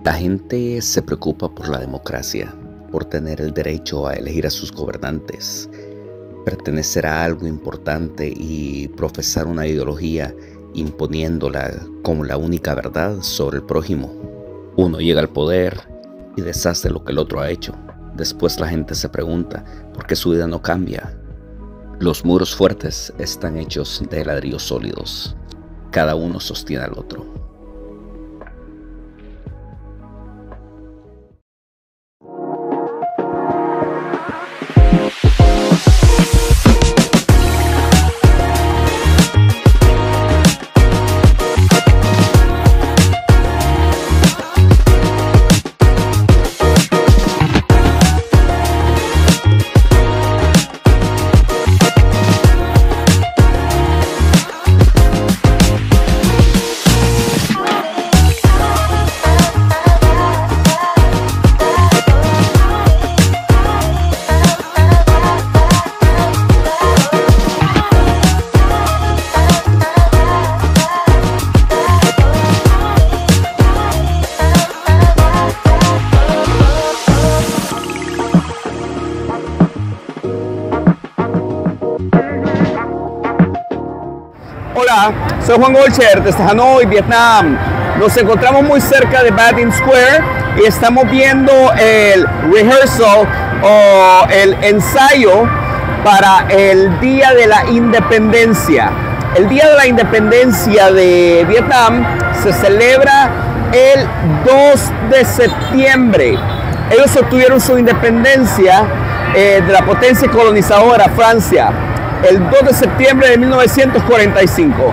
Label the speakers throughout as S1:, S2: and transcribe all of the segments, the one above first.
S1: La gente se preocupa por la democracia, por tener el derecho a elegir a sus gobernantes, pertenecer a algo importante y profesar una ideología imponiéndola como la única verdad sobre el prójimo. Uno llega al poder y deshace lo que el otro ha hecho. Después la gente se pregunta por qué su vida no cambia. Los muros fuertes están hechos de ladrillos sólidos. Cada uno sostiene al otro.
S2: Hola, soy Juan Golcher desde Hanoi, Vietnam. Nos encontramos muy cerca de Ba Dinh Square y estamos viendo el rehearsal o el ensayo para el Día de la Independencia. El Día de la Independencia de Vietnam se celebra el 2 de septiembre. Ellos obtuvieron su independencia de la potencia colonizadora Francia el 2 de septiembre de 1945.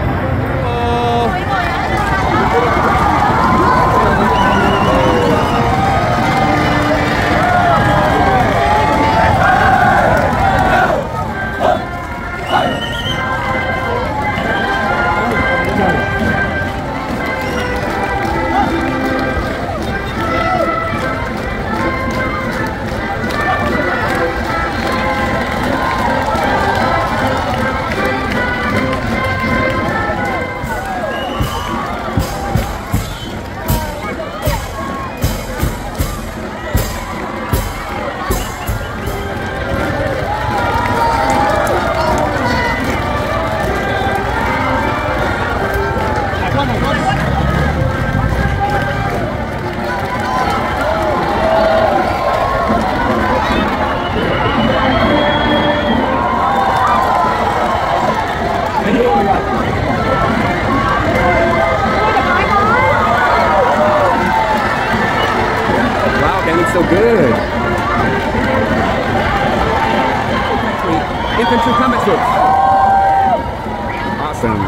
S3: So good. Infantry combat troops. Awesome.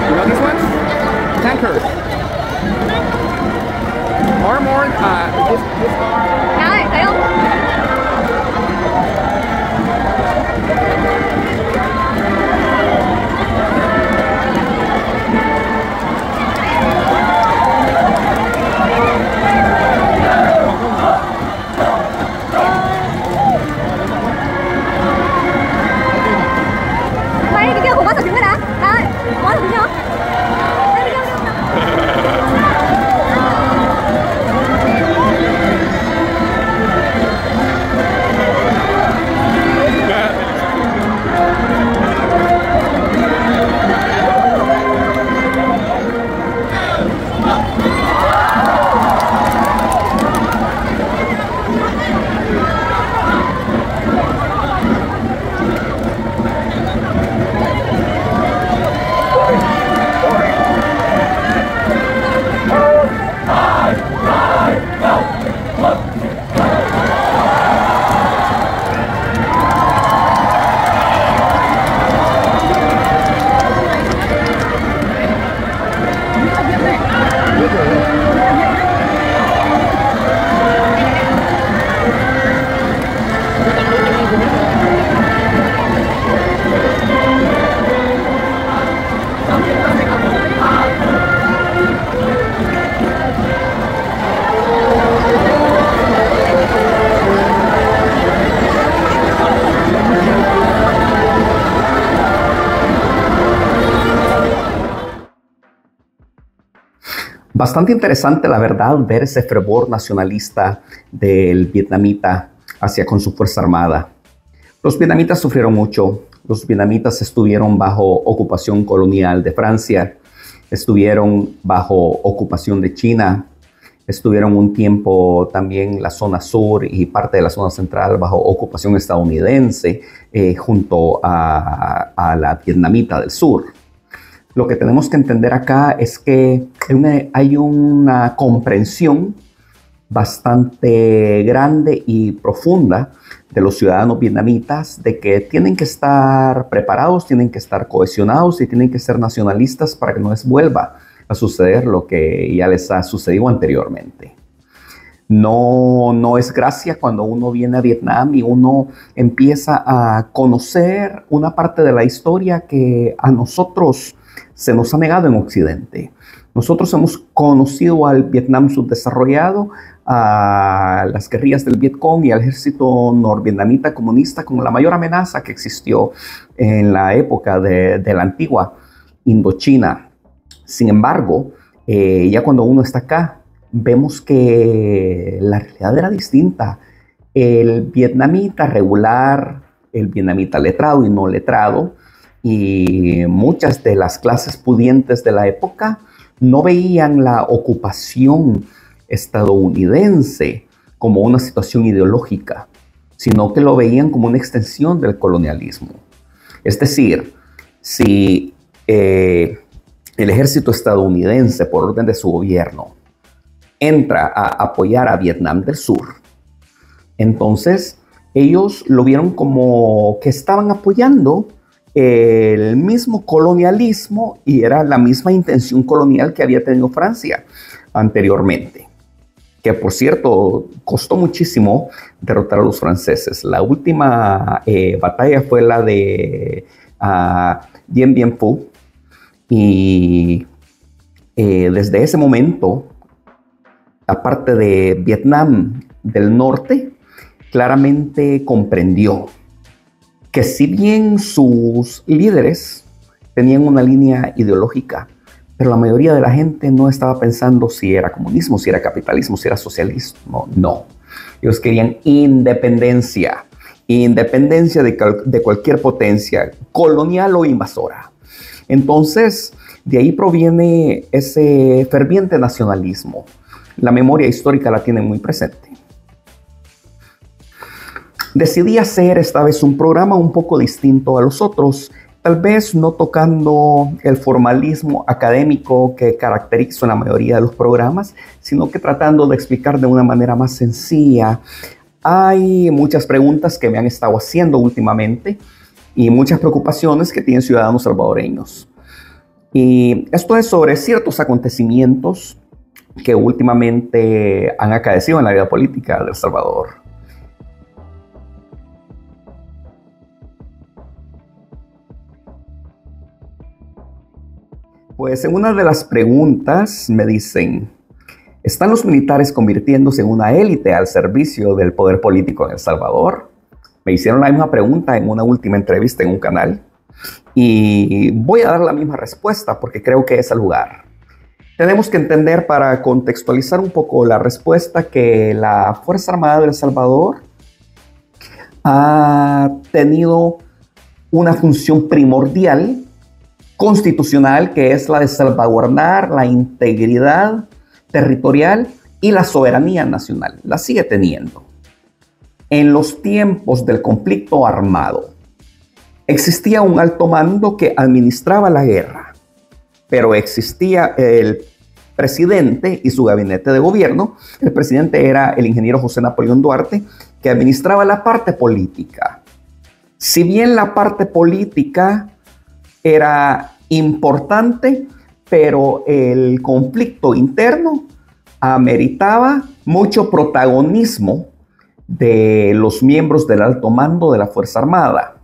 S3: You know these ones? Tankers. Armored,
S4: Rồi, thấy không? Mấy cái kia cũng có thật chứng cái đã. Đây, có thật chứng chưa?
S2: Bastante interesante, la verdad, ver ese fervor nacionalista del vietnamita hacia con su fuerza armada. Los vietnamitas sufrieron mucho. Los vietnamitas estuvieron bajo ocupación colonial de Francia, estuvieron bajo ocupación de China, estuvieron un tiempo también la zona sur y parte de la zona central bajo ocupación estadounidense junto a la vietnamita del sur. Lo que tenemos que entender acá es que hay una comprensión bastante grande y profunda de los ciudadanos vietnamitas de que tienen que estar preparados, tienen que estar cohesionados y tienen que ser nacionalistas para que no les vuelva a suceder lo que ya les ha sucedido anteriormente. No es gracia cuando uno viene a Vietnam y uno empieza a conocer una parte de la historia que a nosotros se nos ha negado en Occidente. Nosotros hemos conocido al Vietnam subdesarrollado, a las guerrillas del Vietcong y al ejército norvietnamita comunista como la mayor amenaza que existió en la época de la antigua Indochina. Sin embargo, ya cuando uno está acá, vemos que la realidad era distinta. El vietnamita regular, el vietnamita letrado y no letrado, y muchas de las clases pudientes de la época no veían la ocupación estadounidense como una situación ideológica, sino que lo veían como una extensión del colonialismo. Es decir, si el ejército estadounidense, por orden de su gobierno, entra a apoyar a Vietnam del Sur, entonces ellos lo vieron como que estaban apoyando el mismo colonialismo y era la misma intención colonial que había tenido Francia anteriormente, que por cierto costó muchísimo derrotar a los franceses. La última batalla fue la de Dien Bien Phu y desde ese momento la parte de Vietnam del norte claramente comprendió que si bien sus líderes tenían una línea ideológica, pero la mayoría de la gente no estaba pensando si era comunismo, si era capitalismo, si era socialismo. No. Ellos querían independencia. Independencia de cualquier potencia, colonial o invasora. Entonces, de ahí proviene ese ferviente nacionalismo. La memoria histórica la tienen muy presente. Decidí hacer esta vez un programa un poco distinto a los otros, tal vez no tocando el formalismo académico que caracteriza la mayoría de los programas, sino que tratando de explicar de una manera más sencilla. Hay muchas preguntas que me han estado haciendo últimamente y muchas preocupaciones que tienen ciudadanos salvadoreños. Y esto es sobre ciertos acontecimientos que últimamente han acaecido en la vida política de El Salvador. Pues en una de las preguntas me dicen, ¿están los militares convirtiéndose en una élite al servicio del poder político en El Salvador? Me hicieron la misma pregunta en una última entrevista en un canal y voy a dar la misma respuesta porque creo que es el lugar. Tenemos que entender, para contextualizar un poco la respuesta, que la Fuerza Armada de El Salvador ha tenido una función primordial constitucional, que es la de salvaguardar la integridad territorial y la soberanía nacional. La sigue teniendo. En los tiempos del conflicto armado, existía un alto mando que administraba la guerra, pero existía el presidente y su gabinete de gobierno. El presidente era el ingeniero José Napoleón Duarte, que administraba la parte política. Si bien la parte política era importante, pero el conflicto interno ameritaba mucho protagonismo de los miembros del alto mando de la Fuerza Armada.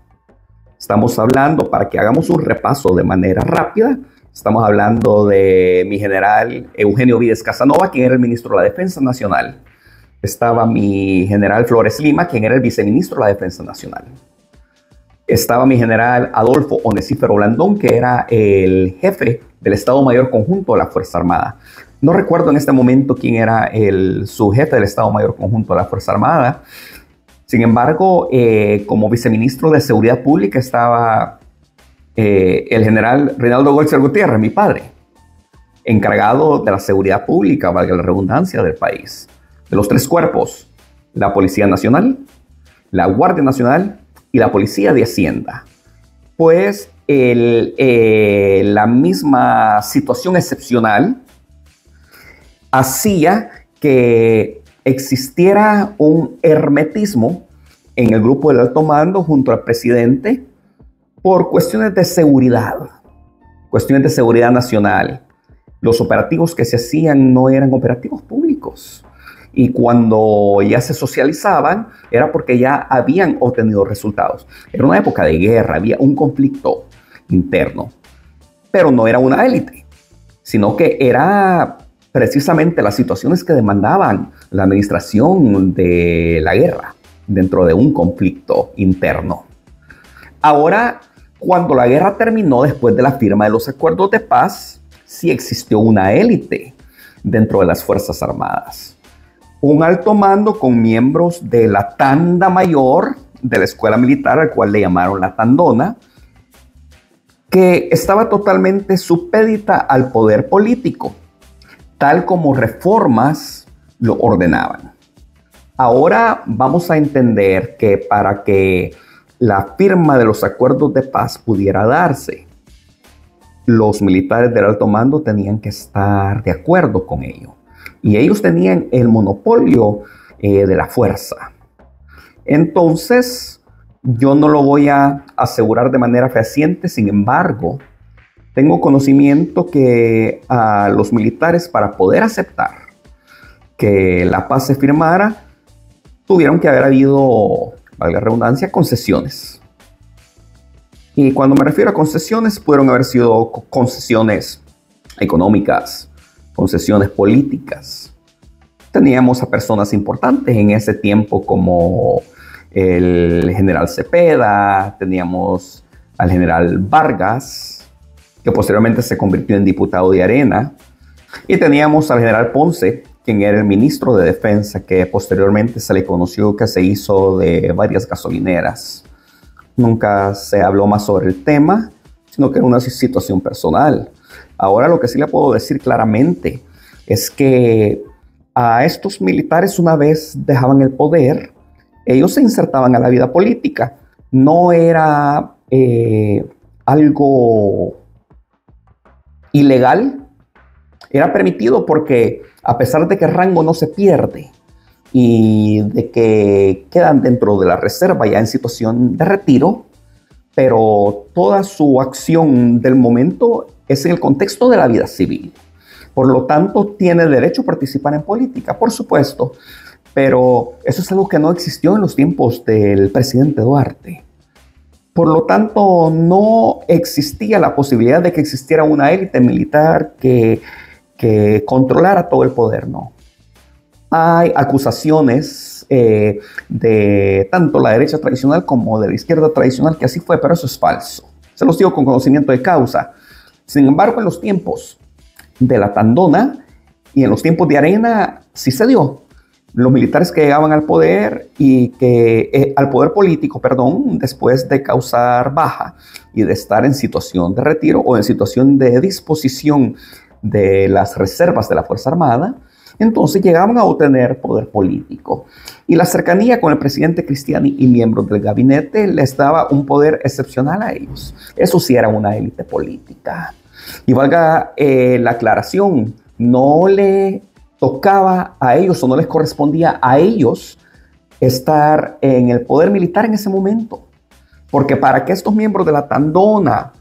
S2: Estamos hablando, para que hagamos un repaso de manera rápida, estamos hablando de mi general Eugenio Vides Casanova, quien era el ministro de la Defensa Nacional. Estaba mi general Flores Lima, quien era el viceministro de la Defensa Nacional. Estaba mi general Adolfo Onesífero Blandón, que era el jefe del Estado Mayor Conjunto de la Fuerza Armada. No recuerdo en este momento quién era su jefe del Estado Mayor Conjunto de la Fuerza Armada. Sin embargo, como viceministro de Seguridad Pública estaba el general Reinaldo Goltzer Gutiérrez, mi padre, encargado de la seguridad pública, valga la redundancia, del país, de los 3 cuerpos: la Policía Nacional, la Guardia Nacional y la Policía de Hacienda. Pues la misma situación excepcional hacía que existiera un hermetismo en el grupo del alto mando junto al presidente por cuestiones de seguridad nacional. Los operativos que se hacían no eran operativos públicos, y cuando ya se socializaban era porque ya habían obtenido resultados. Era una época de guerra, había un conflicto interno, pero no era una élite, sino que era precisamente las situaciones que demandaban la administración de la guerra dentro de un conflicto interno. Ahora, cuando la guerra terminó, después de la firma de los acuerdos de paz, sí existió una élite dentro de las Fuerzas Armadas. Un alto mando con miembros de la tanda mayor de la escuela militar, al cual le llamaron la tandona, que estaba totalmente supedita al poder político, tal como reformas lo ordenaban. Ahora vamos a entender que para que la firma de los acuerdos de paz pudiera darse, los militares del alto mando tenían que estar de acuerdo con ello. Y ellos tenían el monopolio de la fuerza. Entonces, yo no lo voy a asegurar de manera fehaciente, sin embargo, tengo conocimiento que a los militares, para poder aceptar que la paz se firmara, tuvieron que haber habido, valga la redundancia, concesiones. Y cuando me refiero a concesiones, pudieron haber sido concesiones económicas, concesiones políticas. Teníamos a personas importantes en ese tiempo como el general Cepeda, teníamos al general Vargas, que posteriormente se convirtió en diputado de Arena, y teníamos al general Ponce, quien era el ministro de Defensa, que posteriormente se le conoció que se hizo de varias gasolineras. Nunca se habló más sobre el tema, sino que era una situación personal. Ahora lo que sí le puedo decir claramente es que a estos militares, una vez dejaban el poder, ellos se insertaban a la vida política. No era algo ilegal, era permitido porque a pesar de que el rango no se pierde y de que quedan dentro de la reserva ya en situación de retiro, pero toda su acción del momento es en el contexto de la vida civil. Por lo tanto, tiene derecho a participar en política, por supuesto, pero eso es algo que no existió en los tiempos del presidente Duarte. Por lo tanto, no existía la posibilidad de que existiera una élite militar que controlara todo el poder, no. Hay acusaciones de tanto la derecha tradicional como de la izquierda tradicional que así fue, pero eso es falso. Se los digo con conocimiento de causa. Sin embargo, en los tiempos de la tandona y en los tiempos de Arena sí se dio. Los militares que llegaban al poder al poder político, después de causar baja y de estar en situación de retiro o en situación de disposición de las reservas de la Fuerza Armada, entonces llegaban a obtener poder político. Y la cercanía con el presidente Cristiani y miembros del gabinete les daba un poder excepcional a ellos. Eso sí era una élite política. Y valga la aclaración, no le tocaba a ellos o no les correspondía a ellos estar en el poder militar en ese momento. Porque para que estos miembros de la tandona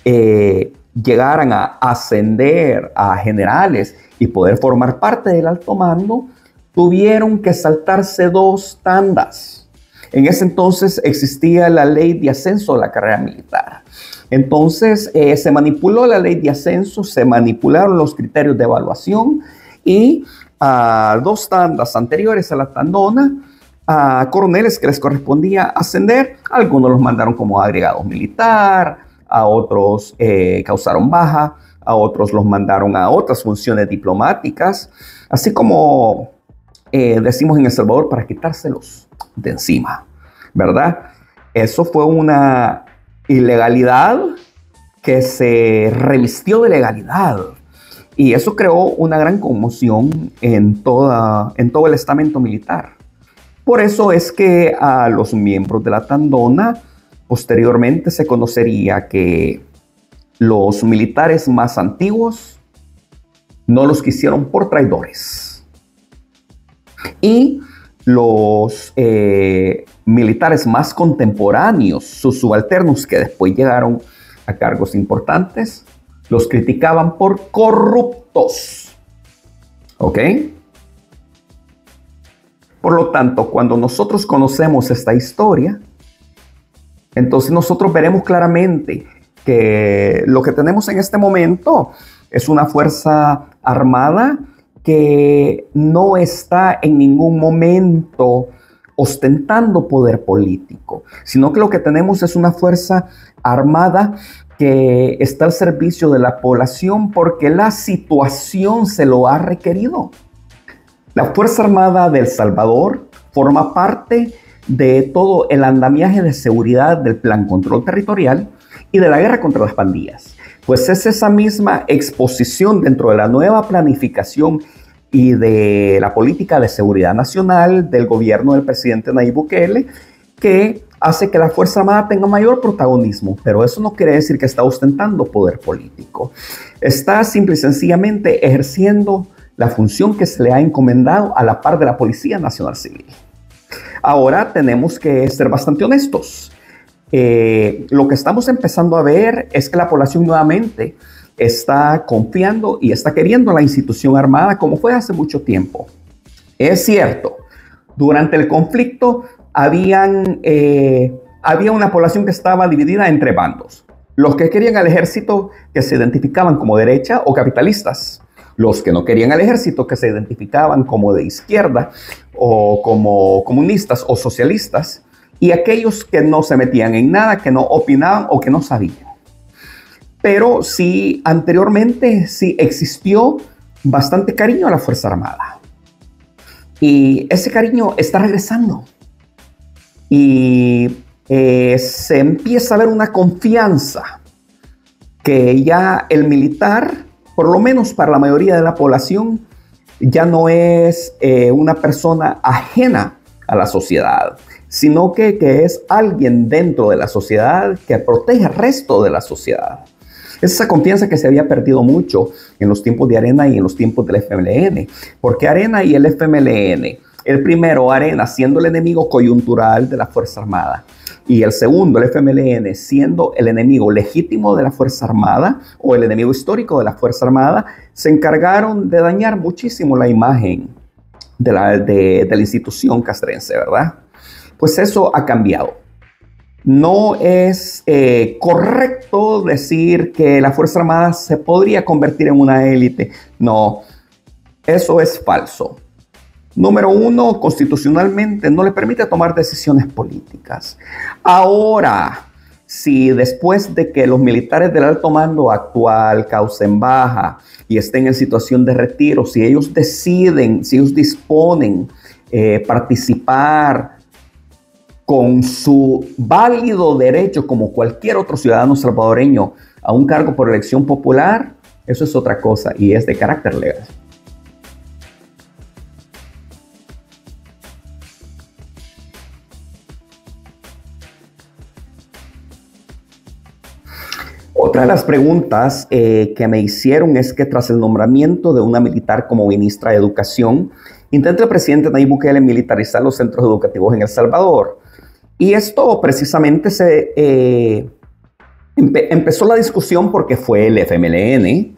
S2: llegaran a ascender a generales y poder formar parte del alto mando, tuvieron que saltarse 2 tandas. En ese entonces existía la ley de ascenso de la carrera militar. Entonces se manipuló la ley de ascenso, se manipularon los criterios de evaluación y a 2 tandas anteriores a la tandona, a coroneles que les correspondía ascender, algunos los mandaron como agregado militar, a otros causaron baja, a otros los mandaron a otras funciones diplomáticas, así como decimos en El Salvador, para quitárselos de encima, ¿verdad? Eso fue una ilegalidad que se revistió de legalidad. Y eso creó una gran conmoción en todo el estamento militar. Por eso es que a los miembros de la Tandona posteriormente se conocería que los militares más antiguos no los quisieron por traidores. Y los militares más contemporáneos, sus subalternos que después llegaron a cargos importantes, los criticaban por corruptos. ¿Ok? Por lo tanto, cuando nosotros conocemos esta historia, entonces nosotros veremos claramente que lo que tenemos en este momento es una fuerza armada que no está en ningún momento ostentando poder político, sino que lo que tenemos es una fuerza armada que está al servicio de la población porque la situación se lo ha requerido. La Fuerza Armada de El Salvador forma parte de todo el andamiaje de seguridad del Plan Control Territorial y de la guerra contra las pandillas. Pues es esa misma exposición dentro de la nueva planificación y de la política de seguridad nacional del gobierno del presidente Nayib Bukele que hace que la Fuerza Armada tenga mayor protagonismo, pero eso no quiere decir que está ostentando poder político. Está simple y sencillamente ejerciendo la función que se le ha encomendado a la par de la Policía Nacional Civil. Ahora tenemos que ser bastante honestos. Lo que estamos empezando a ver es que la población nuevamente está confiando y está queriendo la institución armada como fue hace mucho tiempo. Es cierto, durante el conflicto había una población que estaba dividida entre bandos. Los que querían al ejército que se identificaban como derecha o capitalistas. Los que no querían al ejército que se identificaban como de izquierda o como comunistas o socialistas. Y aquellos que no se metían en nada, que no opinaban o que no sabían. Pero sí, anteriormente sí existió bastante cariño a la Fuerza Armada. Y ese cariño está regresando. Y se empieza a ver una confianza que ya el militar, por lo menos para la mayoría de la población, ya no es una persona ajena a la sociedad, sino que es alguien dentro de la sociedad que protege al resto de la sociedad. Es esa confianza que se había perdido mucho en los tiempos de Arena y en los tiempos del FMLN, porque Arena y el FMLN, el primero, Arena, siendo el enemigo coyuntural de la Fuerza Armada, y el segundo, el FMLN, siendo el enemigo legítimo de la Fuerza Armada o el enemigo histórico de la Fuerza Armada, se encargaron de dañar muchísimo la imagen de la institución castrense, ¿verdad? Pues eso ha cambiado. No es correcto decir que la Fuerza Armada se podría convertir en una élite. No, eso es falso. Número uno, constitucionalmente no le permite tomar decisiones políticas. Ahora, si después de que los militares del alto mando actual causen baja y estén en situación de retiro, si ellos deciden, si ellos disponen participar con su válido derecho como cualquier otro ciudadano salvadoreño a un cargo por elección popular, eso es otra cosa y es de carácter legal. Otra de las preguntas que me hicieron es que tras el nombramiento de una militar como ministra de Educación, intenta el presidente Nayib Bukele militarizar los centros educativos en El Salvador. Y esto precisamente empezó la discusión porque fue el FMLN,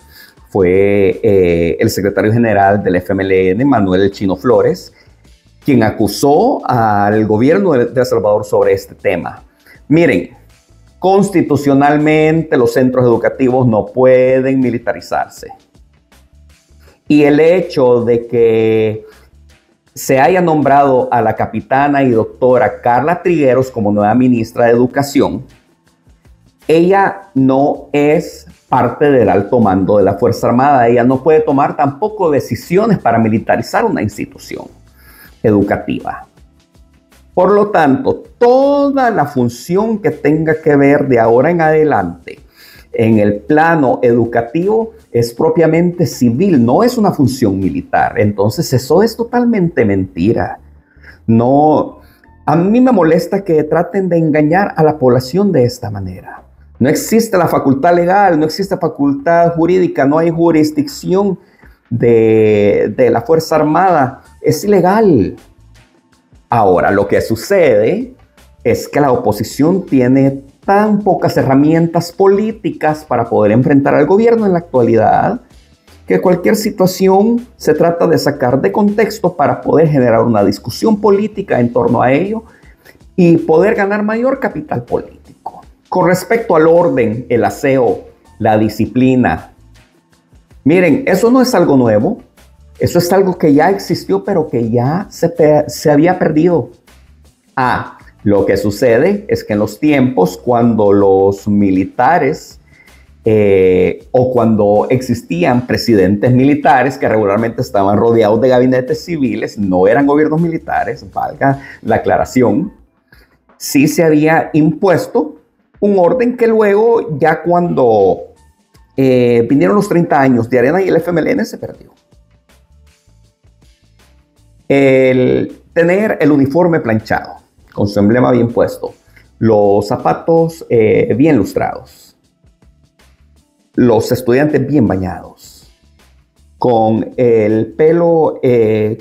S2: fue el secretario general del FMLN, Manuel El Chino Flores, quien acusó al gobierno de El Salvador sobre este tema. Miren, constitucionalmente los centros educativos no pueden militarizarse. Y el hecho de que se haya nombrado a la capitana y doctora Carla Trigueros como nueva ministra de Educación ella no es parte del alto mando de la Fuerza Armada. Ella no puede tomar tampoco decisiones para militarizar una institución educativa. Por lo tanto, toda la función que tenga que ver de ahora en adelante en el plano educativo es propiamente civil, no es una función militar. Entonces, eso es totalmente mentira. No, a mí me molesta que traten de engañar a la población de esta manera. No existe la facultad legal, no existe facultad jurídica, no hay jurisdicción de la Fuerza Armada. Es ilegal. Ahora, lo que sucede es que la oposición tiene tan pocas herramientas políticas para poder enfrentar al gobierno en la actualidad que cualquier situación se trata de sacar de contexto para poder generar una discusión política en torno a ello y poder ganar mayor capital político. Con respecto al orden, el aseo, la disciplina, miren, eso no es algo nuevo. Eso es algo que ya existió, pero que ya se había perdido. Lo que sucede es que en los tiempos cuando los militares o cuando existían presidentes militares que regularmente estaban rodeados de gabinetes civiles, no eran gobiernos militares, valga la aclaración, sí se había impuesto un orden que luego, ya cuando vinieron los 30 años de Arena y el FMLN, se perdió. El tener el uniforme planchado, con su emblema bien puesto, los zapatos bien lustrados, los estudiantes bien bañados, con el pelo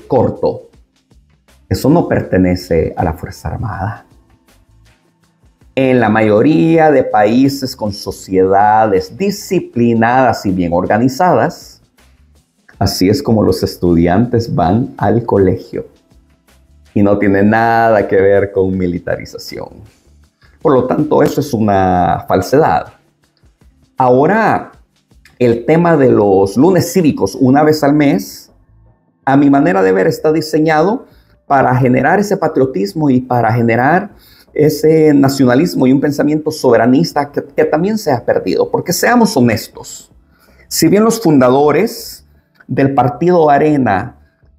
S2: corto, eso no pertenece a la Fuerza Armada. En la mayoría de países con sociedades disciplinadas y bien organizadas, así es como los estudiantes van al colegio y no tiene nada que ver con militarización. Por lo tanto, eso es una falsedad. Ahora, el tema de los lunes cívicos una vez al mes, a mi manera de ver, está diseñado para generar ese patriotismo y para generar ese nacionalismo y un pensamiento soberanista que también se ha perdido. Porque seamos honestos, si bien los fundadores del partido Arena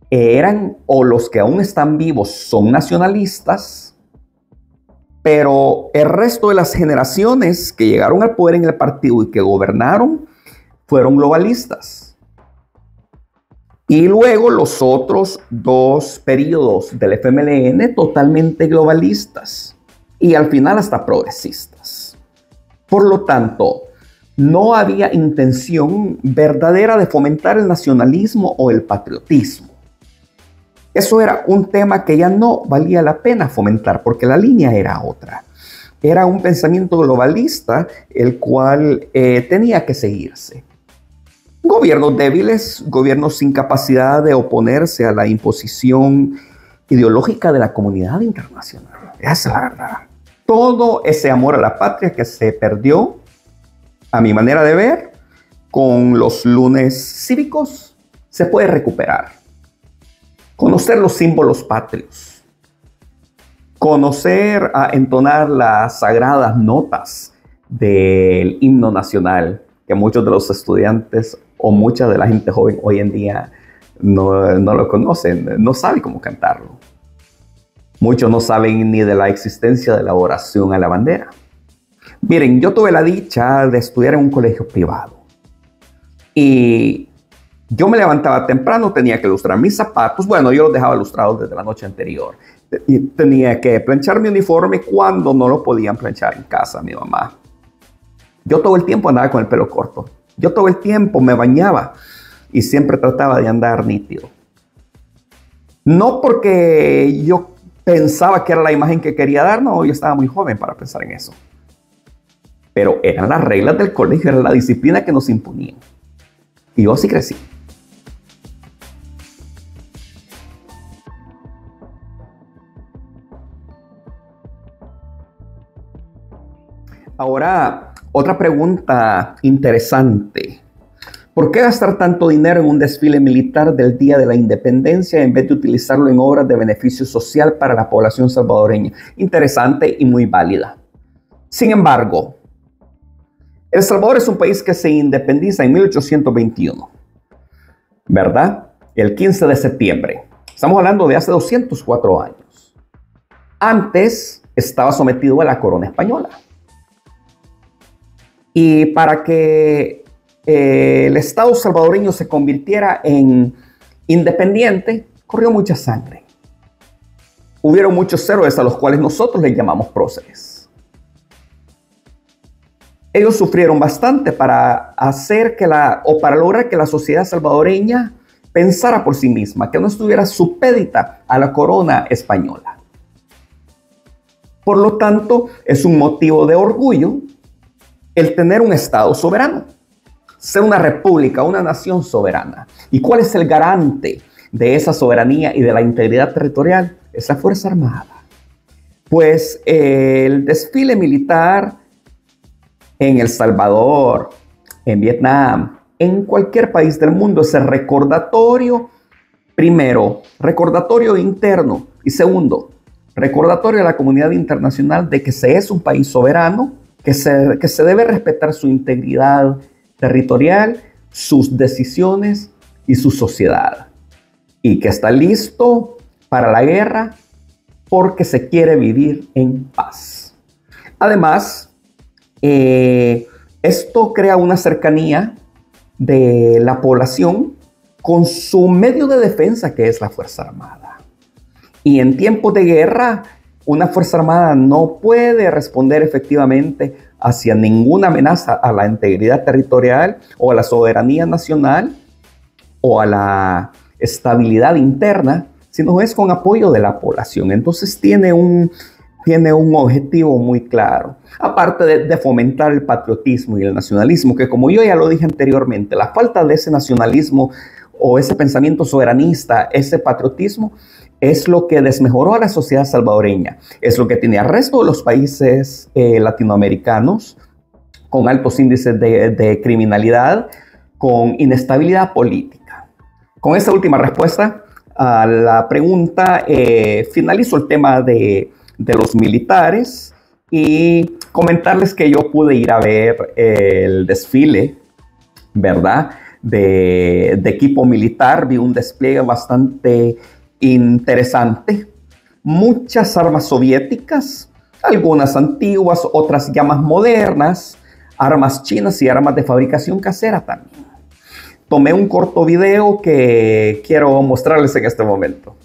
S2: eran, o los que aún están vivos, son nacionalistas, pero el resto de las generaciones que llegaron al poder en el partido y que gobernaron fueron globalistas. Y luego los otros dos periodos del FMLN totalmente globalistas y al final hasta progresistas. Por lo tanto, no había intención verdadera de fomentar el nacionalismo o el patriotismo. Eso era un tema que ya no valía la pena fomentar porque la línea era otra. Era un pensamiento globalista el cual tenía que seguirse. Gobiernos débiles, gobiernos sin capacidad de oponerse a la imposición ideológica de la comunidad internacional. Esa es la verdad. Todo ese amor a la patria que se perdió, a mi manera de ver, con los lunes cívicos se puede recuperar. Conocer los símbolos patrios. Conocer a entonar las sagradas notas del himno nacional, que muchos de los estudiantes o mucha de la gente joven hoy en día no lo conocen, no saben cómo cantarlo. Muchos no saben ni de la existencia de la oración a la bandera. Miren, yo tuve la dicha de estudiar en un colegio privado y yo me levantaba temprano, tenía que lustrar mis zapatos. Bueno, yo los dejaba lustrados desde la noche anterior y tenía que planchar mi uniforme cuando no lo podían planchar en casa mi mamá. Yo todo el tiempo andaba con el pelo corto. Yo todo el tiempo me bañaba y siempre trataba de andar nítido. No porque yo pensaba que era la imagen que quería dar, no, yo estaba muy joven para pensar en eso. Pero eran las reglas del colegio, era la disciplina que nos imponían. Y yo así crecí. Ahora, otra pregunta interesante. ¿Por qué gastar tanto dinero en un desfile militar del Día de la Independencia en vez de utilizarlo en obras de beneficio social para la población salvadoreña? Interesante y muy válida. Sin embargo, El Salvador es un país que se independiza en 1821, ¿verdad? El 15 de septiembre. Estamos hablando de hace 204 años. Antes estaba sometido a la corona española. Y para que el Estado salvadoreño se convirtiera en independiente, corrió mucha sangre. Hubieron muchos héroes a los cuales nosotros les llamamos próceres. Ellos sufrieron bastante para hacer para lograr que la sociedad salvadoreña pensara por sí misma, que no estuviera supédita a la corona española. Por lo tanto, es un motivo de orgullo el tener un Estado soberano, ser una república, una nación soberana. ¿Y cuál es el garante de esa soberanía y de la integridad territorial? Es la Fuerza Armada. Pues el desfile militar en El Salvador, en Vietnam, en cualquier país del mundo es el recordatorio, primero, recordatorio interno y segundo, recordatorio a la comunidad internacional de que se es un país soberano, que se debe respetar su integridad territorial, sus decisiones y su sociedad, y que está listo para la guerra porque se quiere vivir en paz. Además, esto crea una cercanía de la población con su medio de defensa, que es la Fuerza Armada. Y en tiempos de guerra, una Fuerza Armada no puede responder efectivamente hacia ninguna amenaza a la integridad territorial o a la soberanía nacional o a la estabilidad interna, sino es con apoyo de la población. Entonces tiene un objetivo muy claro. Aparte de fomentar el patriotismo y el nacionalismo, que como yo ya lo dije anteriormente, la falta de ese nacionalismo o ese pensamiento soberanista, ese patriotismo, es lo que desmejoró a la sociedad salvadoreña. Es lo que tiene al resto de los países latinoamericanos con altos índices de criminalidad, con inestabilidad política. Con esta última respuesta a la pregunta, finalizo el tema de los militares y comentarles que yo pude ir a ver el desfile, ¿verdad? De equipo militar. Vi un despliegue bastante interesante. Muchas armas soviéticas, algunas antiguas, otras ya más modernas, armas chinas y armas de fabricación casera también. Tomé un corto video que quiero mostrarles en este momento.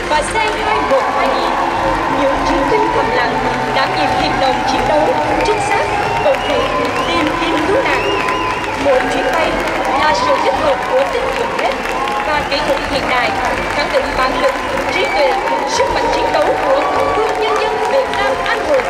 S5: Và C212I, những chiến binh thầm lặng đảm nhiệm hiệp đồng chiến đấu, trinh sát, cầu thị, tìm kiếm cứu nạn. Mỗi chuyến bay là sự kết hợp của tinh nhuệ hết và kỹ thuật hiện đại, khẳng định bản lĩnh, trí tuệ, sức mạnh chiến đấu của không quân nhân dân Việt Nam anh hùng.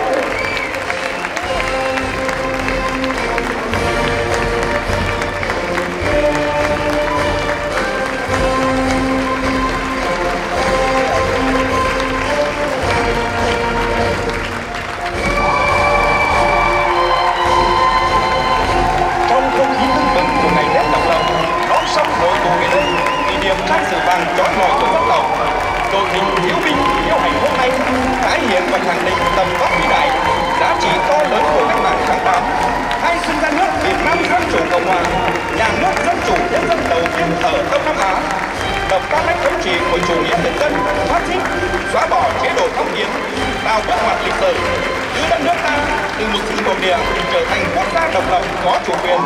S6: nước ta từ một xứ thuộc địa trở thành quốc gia độc lập có chủ quyền.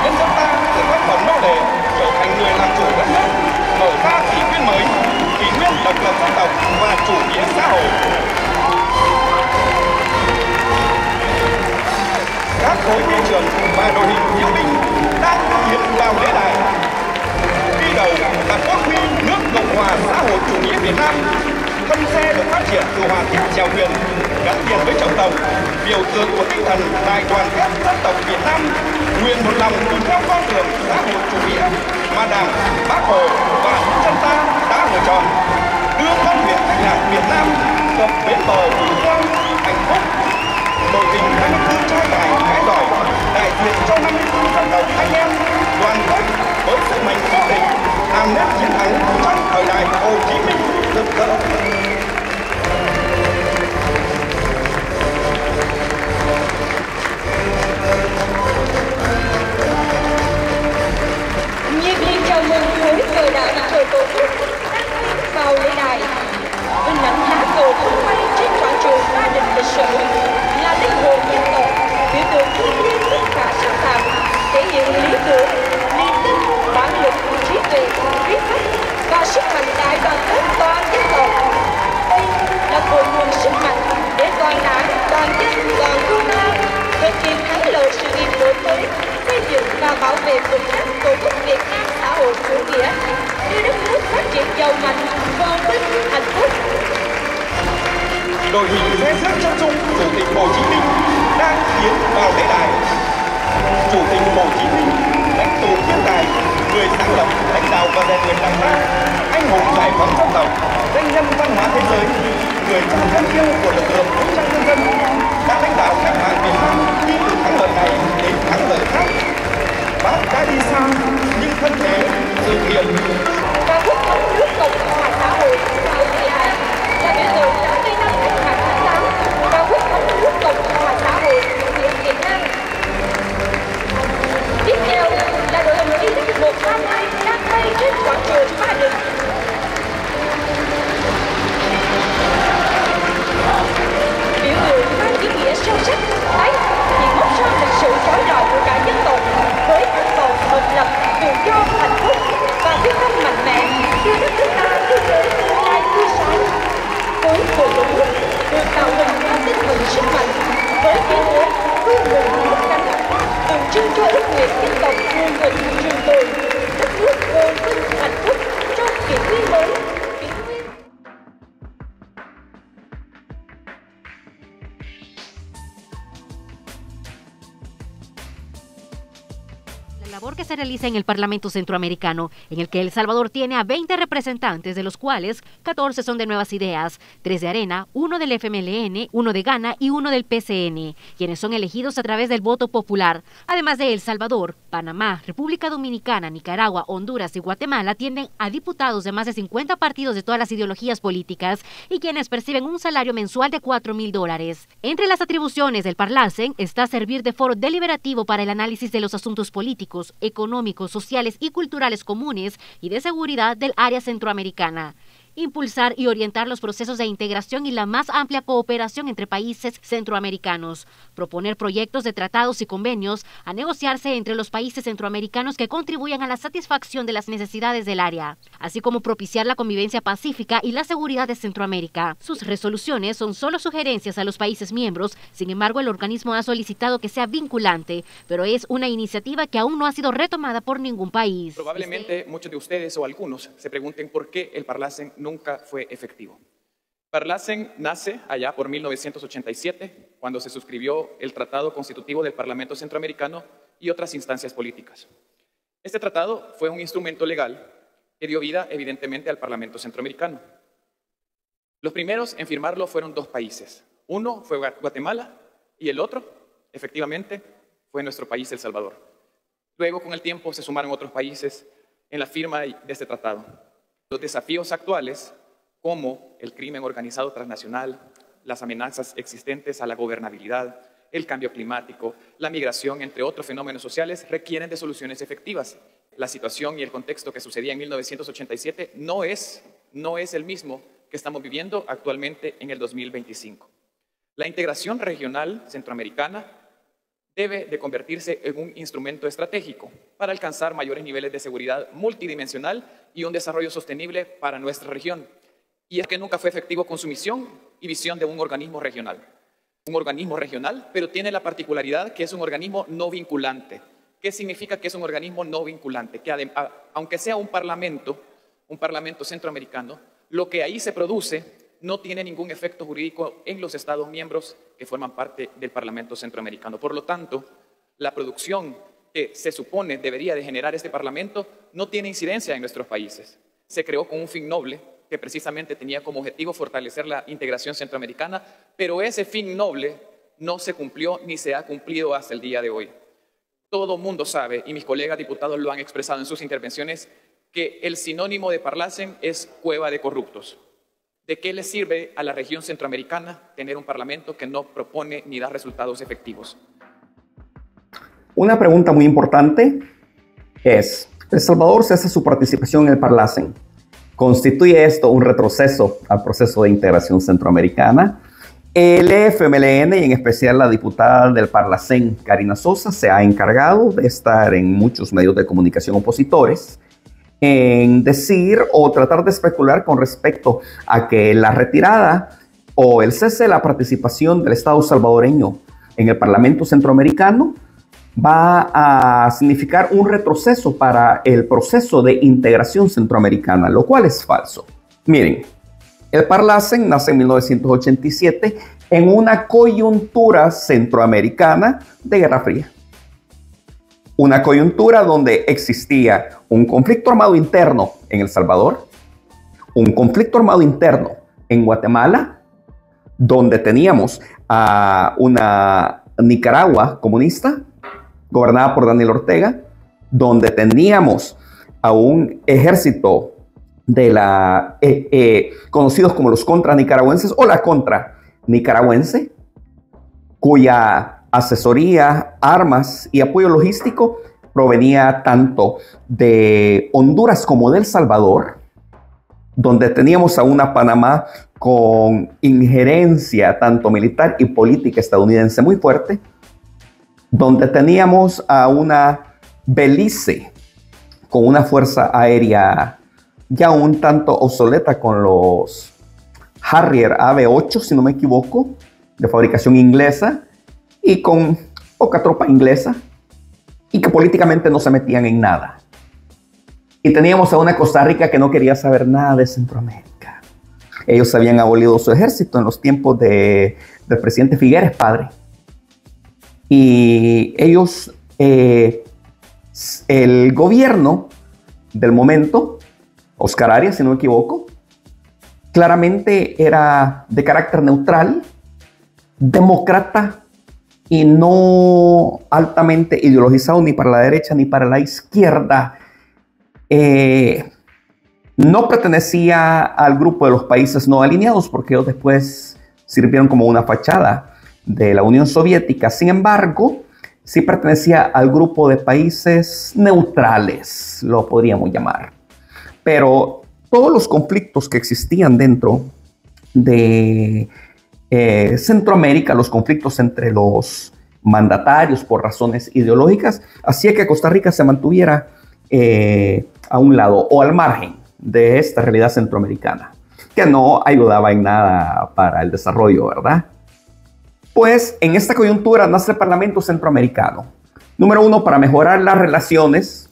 S6: Nhân dân ta từ thân phận nô lệ trở thành người làm chủ đất nước, mở ra kỷ nguyên mới, kỷ nguyên độc lập dân tộc và chủ nghĩa xã hội. Các khối thi trưởng và đội hình diễu binh đang tiến vào lễ đài. Đi đầu là quốc huy nước Cộng hòa xã hội chủ nghĩa Việt Nam. Thân xe được phát triển từ họa tiết chèo thuyền gắn liền với chầu tàu, biểu tượng của tinh thần đại đoàn kết dân tộc Việt Nam, nguyện một lòng đi theo con đường xã hội chủ nghĩa mà Đảng, Bác Hồ và nhân dân ta đã lựa chọn, đưa con thuyền cách mạng Việt Nam cập bến bờ vinh quang hạnh phúc. Đội hình 24 trai tài gái giỏi đại diện cho 54 dân tộc anh em đoàn kết với sức mạnh vô địch, làm nên chiến thắng trong thời đại Hồ Chí Minh rực rỡ.
S5: Nhiệt liệt chào mừng khối cờ đảng cờ tổ quốc đang bay vào lễ đài. Hình ảnh lá cờ tung bay trên quảng trường Ba Đình lịch sử là linh hồn dân tộc, biểu tượng thiêng liêng tất cả sắc phạm, thể hiện lý tưởng, niềm tin, bản lĩnh, trí tuệ, quyết tâm và sức mạnh đại đoàn kết toàn dân tộc. Đây là cội nguồn sức mạnh để toàn đảng, toàn dân, toàn quân ta thực hiện thắng lợi sự nghiệp đổi mới, xây dựng và bảo vệ vững chắc tổ quốc Việt Nam xã hội chủ nghĩa, đưa đất nước phát triển giàu mạnh, phồn vinh, hạnh phúc.
S6: Đội hình xe rước chân dung Chủ tịch Hồ Chí Minh đang tiến vào lễ đài. Chủ tịch Hồ Chí Minh, lãnh tụ thiên tài, người sáng lập, lãnh đạo và rèn luyện Đảng ta, anh hùng giải phóng dân tộc, danh nhân văn hóa thế giới, người cha thân yêu của lực lượng vũ trang nhân dân, đã lãnh đạo cách mạng Việt Nam đi từ thắng lợi này đến thắng lợi khác. Bác đã đi xa nhưng thân thế, sự nghiệp
S5: Ca khúc thống nước Cộng hòa xã hội vào lễ đài là biểu tượng 80 năm cách mạng tháng 8. Ca khúc thống nước Cộng hòa xã hội chủ nghĩa Việt Nam. Tiếp theo là đội hình y đức 132 đang bay trên quảng trường Ba Đình. Biểu tượng mang ý nghĩa sâu sắc, tái hiện mốc son lịch sử chói lọi của cả dân tộc với khát vọng độc lập, tự do, hạnh phúc và quyết tâm mạnh mẽ đưa đất nước ta đi tới tương lai tươi sáng. Với cờ tổ quốc được tạo hình theo tinh thần sức mạnh, với ý nghĩa vươn mình nước cánh, tượng trưng cho ước nguyện dân tộc hương thịnh trường tồn, đất nước phồn vinh hạnh phúc trong kỷ nguyên mới.
S7: La labor que se realiza en el Parlamento Centroamericano, en el que El Salvador tiene a 20 representantes, de los cuales 14 son de Nuevas Ideas, 3 de Arena, 1 del FMLN, 1 de Gana y 1 del PCN, quienes son elegidos a través del voto popular. Además de El Salvador, Panamá, República Dominicana, Nicaragua, Honduras y Guatemala tienden a diputados de más de 50 partidos de todas las ideologías políticas y quienes perciben un salario mensual de $4,000. Entre las atribuciones del Parlacen está servir de foro deliberativo para el análisis de los asuntos políticos, económicos, sociales y culturales comunes y de seguridad del área centroamericana. Impulsar y orientar los procesos de integración y la más amplia cooperación entre países centroamericanos. Proponer proyectos de tratados y convenios a negociarse entre los países centroamericanos que contribuyan a la satisfacción de las necesidades del área, así como propiciar la convivencia pacífica y la seguridad de Centroamérica. Sus resoluciones son solo sugerencias a los países miembros, sin embargo el organismo ha solicitado que sea vinculante, pero es una iniciativa que aún no ha sido retomada por ningún país.
S3: Probablemente muchos de ustedes o algunos se pregunten por qué el Parlacen nunca fue efectivo. Parlacen nace allá por 1987, cuando se suscribió el Tratado Constitutivo del Parlamento Centroamericano y otras instancias políticas. Este tratado fue un instrumento legal que dio vida, evidentemente, al Parlamento Centroamericano. Los primeros en firmarlo fueron 2 países. Uno fue Guatemala y el otro, efectivamente, fue nuestro país, El Salvador. Luego, con el tiempo, se sumaron otros países en la firma de este tratado. Los desafíos actuales, como el crimen organizado transnacional, las amenazas existentes a la gobernabilidad, el cambio climático, la migración, entre otros fenómenos sociales, requieren de soluciones efectivas. La situación y el contexto que sucedía en 1987 no es el mismo que estamos viviendo actualmente en el 2025. La integración regional centroamericana debe de convertirse en un instrumento estratégico para alcanzar mayores niveles de seguridad multidimensional y un desarrollo sostenible para nuestra región. Y es que nunca fue efectivo con su misión y visión de un organismo regional. Un organismo regional, pero tiene la particularidad que es un organismo no vinculante. ¿Qué significa que es un organismo no vinculante? Que aunque sea un parlamento centroamericano, lo que ahí se produce no tiene ningún efecto jurídico en los Estados miembros que forman parte del Parlamento Centroamericano. Por lo tanto, la producción que se supone debería de generar este Parlamento no tiene incidencia en nuestros países. Se creó con un fin noble que precisamente tenía como objetivo fortalecer la integración centroamericana, pero ese fin noble no se cumplió ni se ha cumplido hasta el día de hoy. Todo mundo sabe, y mis colegas diputados lo han expresado en sus intervenciones, que el sinónimo de Parlacen es cueva de corruptos. ¿De qué le sirve a la región centroamericana tener un parlamento que no propone ni da resultados efectivos?
S2: Una pregunta muy importante es, El Salvador cesa su participación en el Parlacen. ¿Constituye esto un retroceso al proceso de integración centroamericana? El FMLN, y en especial la diputada del Parlacen, Karina Sosa, se ha encargado de estar en muchos medios de comunicación opositores en decir o tratar de especular con respecto a que la retirada o el cese de la participación del Estado salvadoreño en el Parlamento Centroamericano va a significar un retroceso para el proceso de integración centroamericana, lo cual es falso. Miren, el Parlacen nace en 1987 en una coyuntura centroamericana de Guerra Fría. Una coyuntura donde existía un conflicto armado interno en El Salvador, un conflicto armado interno en Guatemala, donde teníamos a una Nicaragua comunista gobernada por Daniel Ortega, donde teníamos a un ejército de la conocidos como los contranicaragüenses o la contra nicaragüense, cuya asesoría, armas y apoyo logístico provenía tanto de Honduras como de El Salvador, donde teníamos a una Panamá con injerencia tanto militar y política estadounidense muy fuerte, donde teníamos a una Belice con una fuerza aérea ya un tanto obsoleta con los Harrier AB-8, si no me equivoco, de fabricación inglesa, y con poca tropa inglesa, y que políticamente no se metían en nada. Y teníamos a una Costa Rica que no quería saber nada de Centroamérica. Ellos habían abolido su ejército en los tiempos del presidente Figueres, padre. Y ellos, el gobierno del momento, Oscar Arias, si no me equivoco, claramente era de carácter neutral, demócrata y no altamente ideologizado ni para la derecha ni para la izquierda. No pertenecía al grupo de los países no alineados porque ellos después sirvieron como una fachada de la Unión Soviética. Sin embargo, sí pertenecía al grupo de países neutrales, lo podríamos llamar. Pero todos los conflictos que existían dentro de Centroamérica, los conflictos entre los mandatarios por razones ideológicas, hacía que Costa Rica se mantuviera a un lado o al margen de esta realidad centroamericana, que no ayudaba en nada para el desarrollo, ¿verdad? Pues en esta coyuntura nace el Parlamento Centroamericano. Número uno, para mejorar las relaciones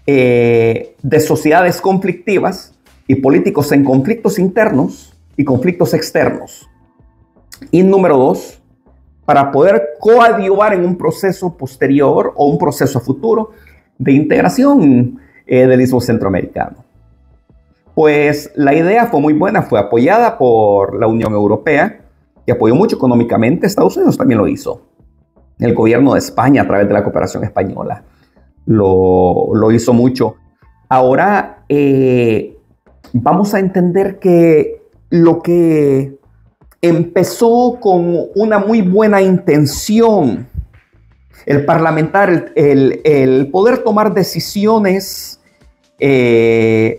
S2: de sociedades conflictivas y políticos en conflictos internos y conflictos externos. Y número dos, para poder coadyuvar en un proceso posterior o un proceso futuro de integración del istmo centroamericano. Pues la idea fue muy buena, fue apoyada por la Unión Europea, que apoyó mucho económicamente. Estados Unidos también lo hizo. El gobierno de España, a través de la cooperación española, lo hizo mucho. Ahora vamos a entender que lo que empezó con una muy buena intención, el parlamentar, el poder tomar decisiones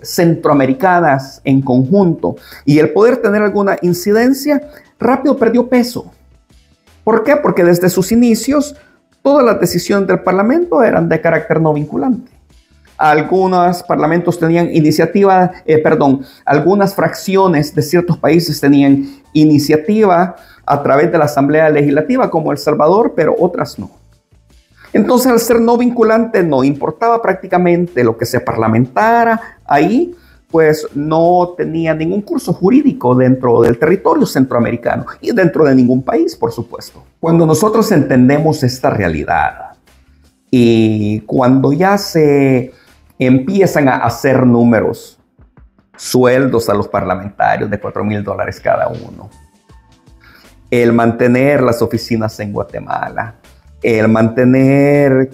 S2: centroamericanas en conjunto y el poder tener alguna incidencia, rápido perdió peso. ¿Por qué? Porque desde sus inicios todas las decisiones del Parlamento eran de carácter no vinculante. Algunos parlamentos tenían algunas fracciones de ciertos países tenían iniciativa a través de la Asamblea Legislativa, como El Salvador, pero otras no. Entonces, al ser no vinculante, no importaba prácticamente lo que se parlamentara ahí, pues no tenía ningún curso jurídico dentro del territorio centroamericano y dentro de ningún país, por supuesto. Cuando nosotros entendemos esta realidad y cuando ya se empiezan a hacer números, sueldos a los parlamentarios de $4,000 cada uno, el mantener las oficinas en Guatemala, el mantener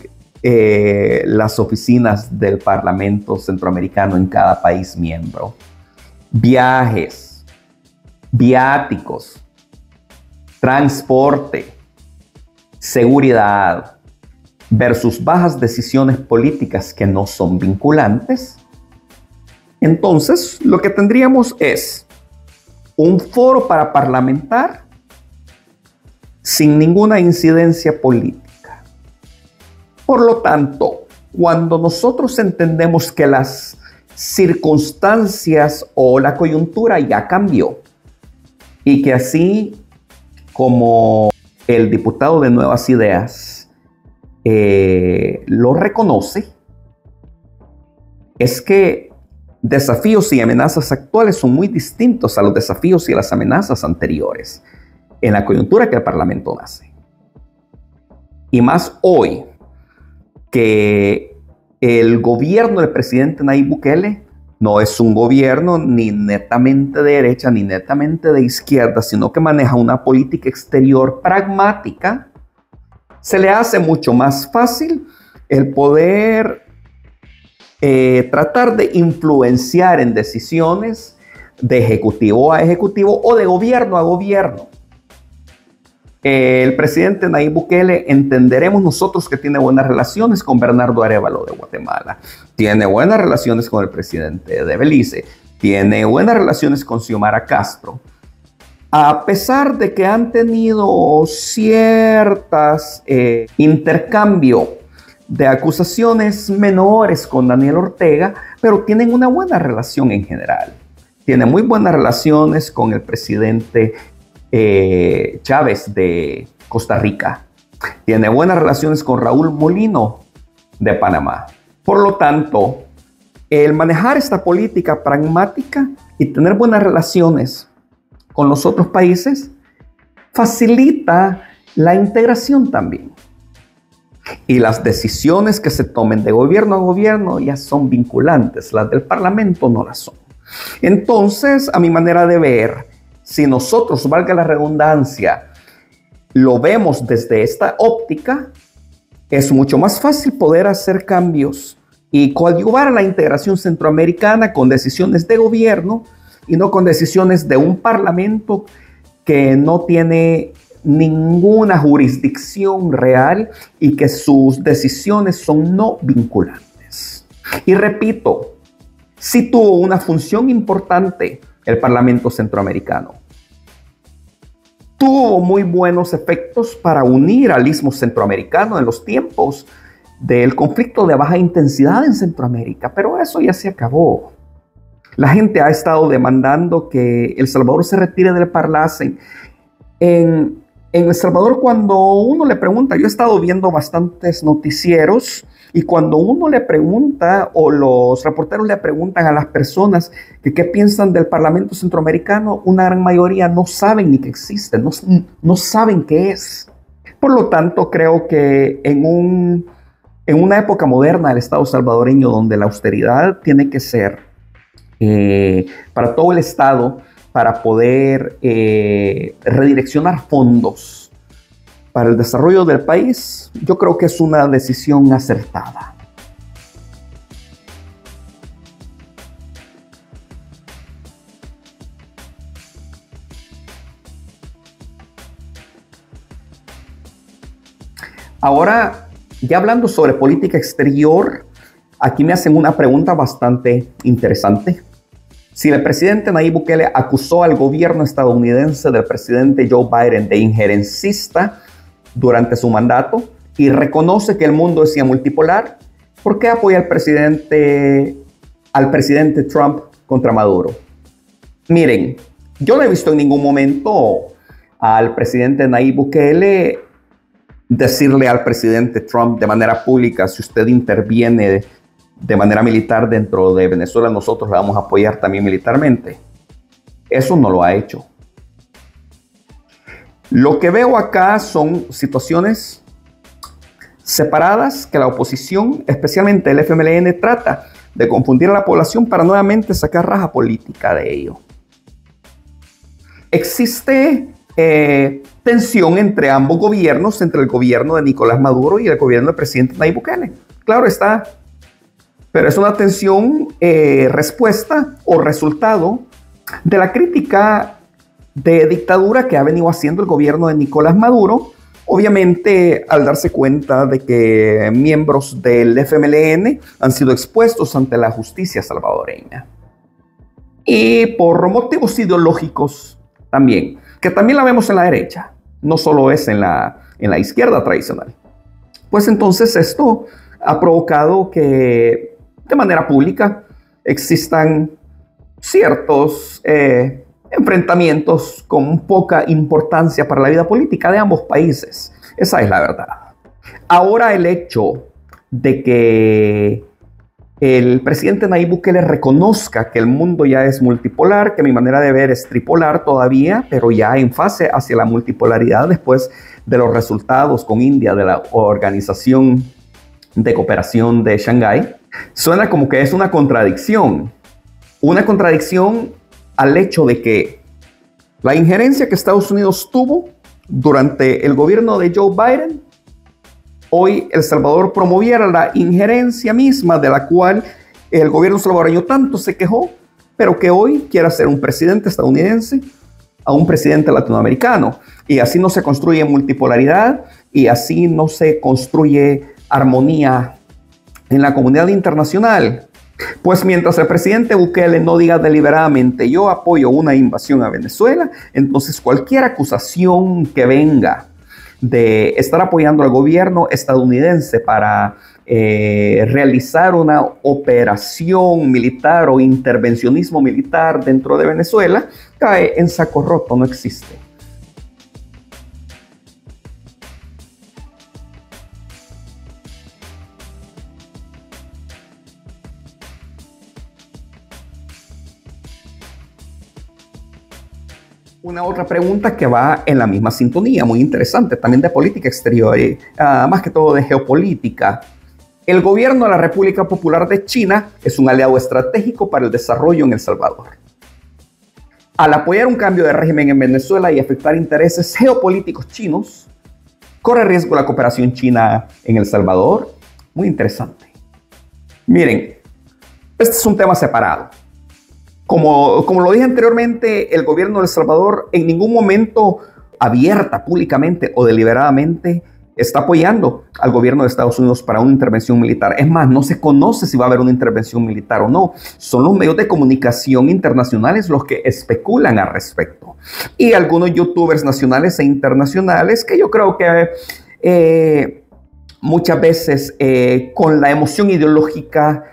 S2: las oficinas del Parlamento Centroamericano en cada país miembro, viajes, viáticos, transporte, seguridad, versus bajas decisiones políticas que no son vinculantes, entonces lo que tendríamos es un foro para parlamentar sin ninguna incidencia política. Por lo tanto, cuando nosotros entendemos que las circunstancias o la coyuntura ya cambió y que así como el diputado de Nuevas Ideas lo reconoce, es que desafíos y amenazas actuales son muy distintos a los desafíos y a las amenazas anteriores en la coyuntura que el Parlamento nace. Y más hoy que el gobierno del presidente Nayib Bukele no es un gobierno ni netamente de derecha ni netamente de izquierda, sino que maneja una política exterior pragmática, se le hace mucho más fácil el poder tratar de influenciar en decisiones de ejecutivo a ejecutivo o de gobierno a gobierno. El presidente Nayib Bukele, entenderemos nosotros que tiene buenas relaciones con Bernardo Arévalo de Guatemala, tiene buenas relaciones con el presidente de Belice, tiene buenas relaciones con Xiomara Castro. A pesar de que han tenido ciertas intercambio de acusaciones menores con Daniel Ortega, pero tienen una buena relación en general. Tiene muy buenas relaciones con el presidente Chávez de Costa Rica. Tiene buenas relaciones con Raúl Molino de Panamá. Por lo tanto, el manejar esta política pragmática y tener buenas relaciones con los otros países facilita la integración también. Y las decisiones que se tomen de gobierno a gobierno ya son vinculantes, las del Parlamento no las son. Entonces, a mi manera de ver, si nosotros, valga la redundancia, lo vemos desde esta óptica, es mucho más fácil poder hacer cambios y coadyuvar a la integración centroamericana con decisiones de gobierno y no con decisiones de un parlamento que no tiene ninguna jurisdicción real y que sus decisiones son no vinculantes. Y repito, sí tuvo una función importante el Parlamento Centroamericano. Tuvo muy buenos efectos para unir al Istmo Centroamericano en los tiempos del conflicto de baja intensidad en Centroamérica, pero eso ya se acabó. La gente ha estado demandando que El Salvador se retire del Parlacen. En El Salvador, cuando uno le pregunta, yo he estado viendo bastantes noticieros, y cuando uno le pregunta o los reporteros le preguntan a las personas que qué piensan del Parlamento Centroamericano, una gran mayoría no saben ni que existe, no saben qué es. Por lo tanto, creo que en una época moderna del Estado salvadoreño, donde la austeridad tiene que ser para todo el Estado, para poder redireccionar fondos para el desarrollo del país, yo creo que es una decisión acertada. Ahora, ya hablando sobre política exterior, aquí me hacen una pregunta bastante interesante. Si el presidente Nayib Bukele acusó al gobierno estadounidense del presidente Joe Biden de injerencista durante su mandato y reconoce que el mundo es ya multipolar, ¿por qué apoya al presidente Trump contra Maduro? Miren, yo no he visto en ningún momento al presidente Nayib Bukele decirle al presidente Trump de manera pública: si usted interviene de manera militar dentro de Venezuela, nosotros le vamos a apoyar también militarmente. Eso no lo ha hecho. Lo que veo acá son situaciones separadas que la oposición, especialmente el FMLN, trata de confundir a la población para nuevamente sacar raja política de ello. Existe tensión entre ambos gobiernos, entre el gobierno de Nicolás Maduro y el gobierno del presidente Nayib Bukele. Claro está, pero es una tensión respuesta o resultado de la crítica de dictadura que ha venido haciendo el gobierno de Nicolás Maduro, obviamente al darse cuenta de que miembros del FMLN han sido expuestos ante la justicia salvadoreña. Y por motivos ideológicos también, que también la vemos en la derecha, no solo es en la izquierda tradicional. Pues entonces esto ha provocado que de manera pública existan ciertos enfrentamientos con poca importancia para la vida política de ambos países. Esa es la verdad. Ahora el hecho de que el presidente Nayib Bukele reconozca que el mundo ya es multipolar, que mi manera de ver es tripolar todavía, pero ya en fase hacia la multipolaridad después de los resultados con India de la Organización de Cooperación de Shanghái, suena como que es una contradicción. Una contradicción al hecho de que la injerencia que Estados Unidos tuvo durante el gobierno de Joe Biden, hoy El Salvador promoviera la injerencia misma de la cual el gobierno salvadoreño tanto se quejó, pero que hoy quiere hacer un presidente estadounidense a un presidente latinoamericano. Y así no se construye multipolaridad y así no se construye armonía en la comunidad internacional. Pues mientras el presidente Bukele no diga deliberadamente yo apoyo una invasión a Venezuela, entonces cualquier acusación que venga de estar apoyando al gobierno estadounidense para realizar una operación militar o intervencionismo militar dentro de Venezuela cae en saco roto, no existe. Una otra pregunta que va en la misma sintonía, muy interesante, también de política exterior, más que todo de geopolítica. El gobierno de la República Popular de China es un aliado estratégico para el desarrollo en El Salvador. Al apoyar un cambio de régimen en Venezuela y afectar intereses geopolíticos chinos, ¿corre riesgo la cooperación china en El Salvador? Muy interesante. Miren, este es un tema separado. Como lo dije anteriormente, el gobierno de El Salvador en ningún momento abierta, públicamente o deliberadamente está apoyando al gobierno de Estados Unidos para una intervención militar. Es más, no se conoce si va a haber una intervención militar o no. Son los medios de comunicación internacionales los que especulan al respecto. Y algunos youtubers nacionales e internacionales que yo creo que muchas veces con la emoción ideológica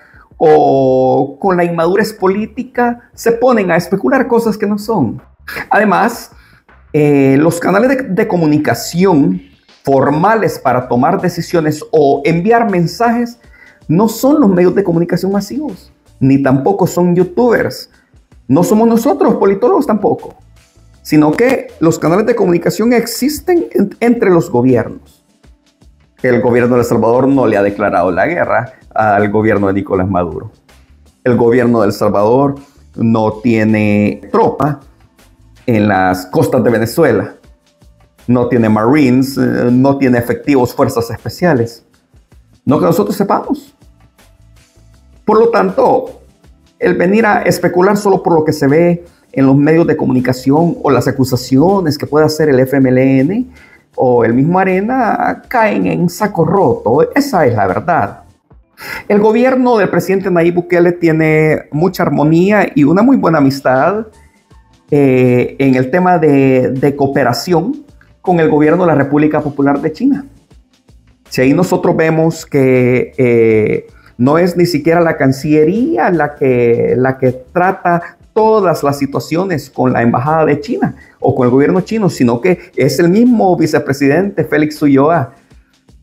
S2: o con la inmadurez política se ponen a especular cosas que no son. Además, los canales de comunicación formales para tomar decisiones o enviar mensajes no son los medios de comunicación masivos, ni tampoco son youtubers. No somos nosotros, politólogos tampoco, sino que los canales de comunicación existen entre los gobiernos. El gobierno de El Salvador no le ha declarado la guerra al gobierno de Nicolás Maduro. El gobierno de El Salvador no tiene tropa en las costas de Venezuela. No tiene Marines, no tiene efectivos fuerzas especiales. No que nosotros sepamos. Por lo tanto, el venir a especular solo por lo que se ve en los medios de comunicación o las acusaciones que puede hacer el FMLN o el mismo Arena caen en saco roto. Esa es la verdad. El gobierno del presidente Nayib Bukele tiene mucha armonía y una muy buena amistad en el tema de cooperación con el gobierno de la República Popular de China. Si ahí nosotros vemos que no es ni siquiera la Cancillería la que trata todas las situaciones con la Embajada de China o con el gobierno chino, sino que es el mismo vicepresidente Félix Ulloa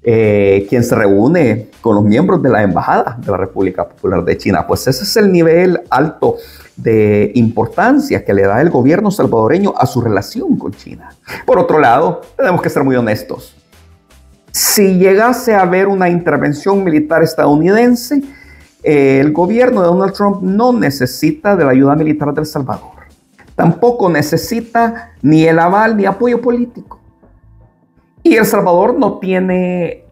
S2: quien se reúne con los miembros de la Embajada de la República Popular de China. Pues ese es el nivel alto de importancia que le da el gobierno salvadoreño a su relación con China. Por otro lado, tenemos que ser muy honestos. Si llegase a haber una intervención militar estadounidense, el gobierno de Donald Trump no necesita de la ayuda militar de El Salvador. Tampoco necesita ni el aval ni apoyo político. Y El Salvador no tiene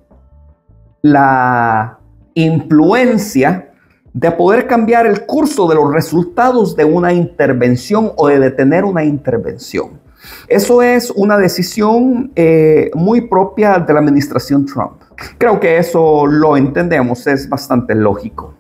S2: la influencia de poder cambiar el curso de los resultados de una intervención o de detener una intervención. Eso es una decisión muy propia de la administración Trump. Creo que eso lo entendemos, es bastante lógico.